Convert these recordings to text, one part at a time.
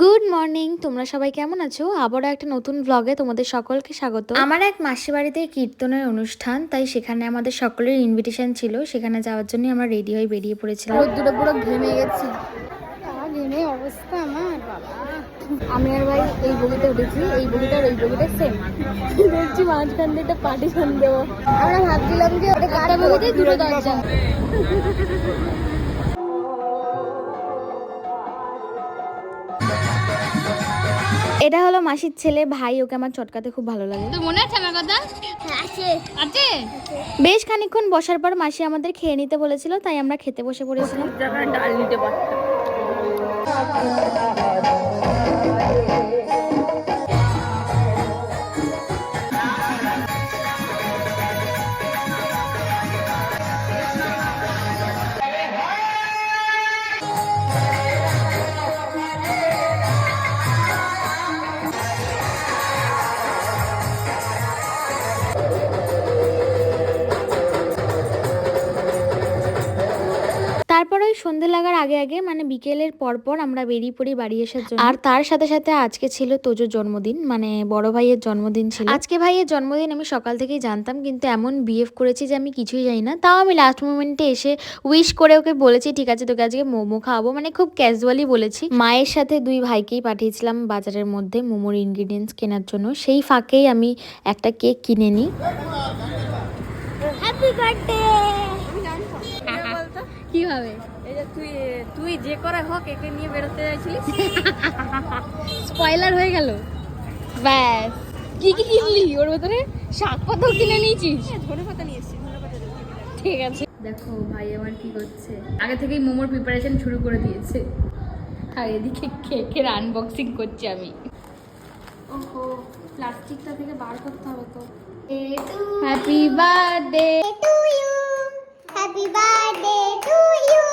Good morning, তোমরা সবাই কেমন আছো? আবারও একটা নতুন ব্লগে তোমাদের সকলকে স্বাগত। আমার এক মাসির বাড়িতে কীর্তনের অনুষ্ঠান, তাই সেখানে আমাদের সকলের ইনভিটেশন ছিল। সেখানে যাওয়ার জন্য আমরা রেডি হয়ে বেরিয়ে পড়েছিলাম। রোদ্দুরে পুরো ঘেমে গেছি, ঘেমে অবস্থা আমার বাবা। আমি আর ভাই এই বগিতে উঠেছি, এই বগিটা আর এই বগিটা সেম। দেখছি মাঝখান দিয়ে একটা পার্টিশন দেবো। আমরা ভাবছিলাম যে একটা বগিতে দুটো দরজা। এটা হলো মাসির ছেলে ভাই, ওকে আমার চটকাতে খুব ভালো লাগে। তো মনে আছে আমার কথা? আছে আছে। বেশ খানিকক্ষণ বসার পর মাসি আমাদের খেয়ে নিতে বলেছিল, তাই আমরা খেতে বসে পড়েছিলাম। ডাল নিতে পারতাম। তারপর ওই সন্ধে লাগার আগে আগে মানে বিকেলের পরপর আমরা বেরিয়ে পড়ি বাড়ি আসার জন্য। আর তার সাথে সাথে আজকে ছিল তোজোর জন্মদিন, মানে বড় ভাইয়ের জন্মদিন ছিল আজকে। ভাইয়ের জন্মদিন আমি সকাল থেকেই জানতাম, কিন্তু এমন বিহেভ করেছি যে আমি কিছুই জানি না। তাও আমি লাস্ট মোমেন্টে এসে উইশ করে ওকে বলেছি ঠিক আছে তোকে আজকে মোমো খাওয়াবো, মানে খুব ক্যাজুয়ালি বলেছি। মায়ের সাথে দুই ভাইকেই পাঠিয়েছিলাম বাজারের মধ্যে মোমোর ইনগ্রিডিয়েন্টস কেনার জন্য। সেই ফাঁকেই আমি একটা কেক কিনে নিই। Happy birthday. কিভাবে? এই যে তুই যে করে হোক একে নিয়ে বেরোতে যাচ্ছিলিস, স্পয়লার হয়ে গেল। ব্যাস, কি কি কিনলি ওর ভেতরে? শাক পাতাও কিনে নিয়েছিস? ধনে পাতা নিয়েছি, ঠিক আছে। দেখো ভাই আমার কি করছে, আগে থেকেই মোমোর প্রিপারেশন শুরু করে দিয়েছে, আর এদিকে কেকের আনবক্সিং করছি আমি। ওহো, প্লাস্টিকটা থেকে বার করতে হবে তো। Happy birthday to you, happy birthday to you,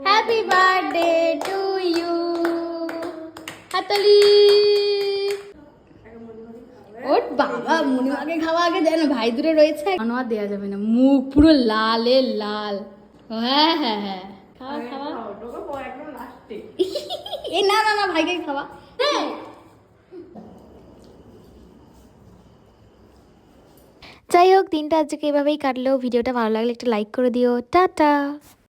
happy birthday to you. হাততালি। ওর বাবা, মনিমাকে খাওয়া আগে দেয় না, ভাই দূরে রয়েছে, আর দেওয়া যাবে না, মুখ পুরো লালে লাল। হ্যাঁ হ্যাঁ হ্যাঁ, খাওয়া খাওয়া। এ না না না, ভাইকে খাওয়া। হ্যাঁ। যাই হোক, দিনটা আজকে এভাবেই কাটলেও ভিডিওটা ভালো লাগলে একটা লাইক করে দিও। টাটা।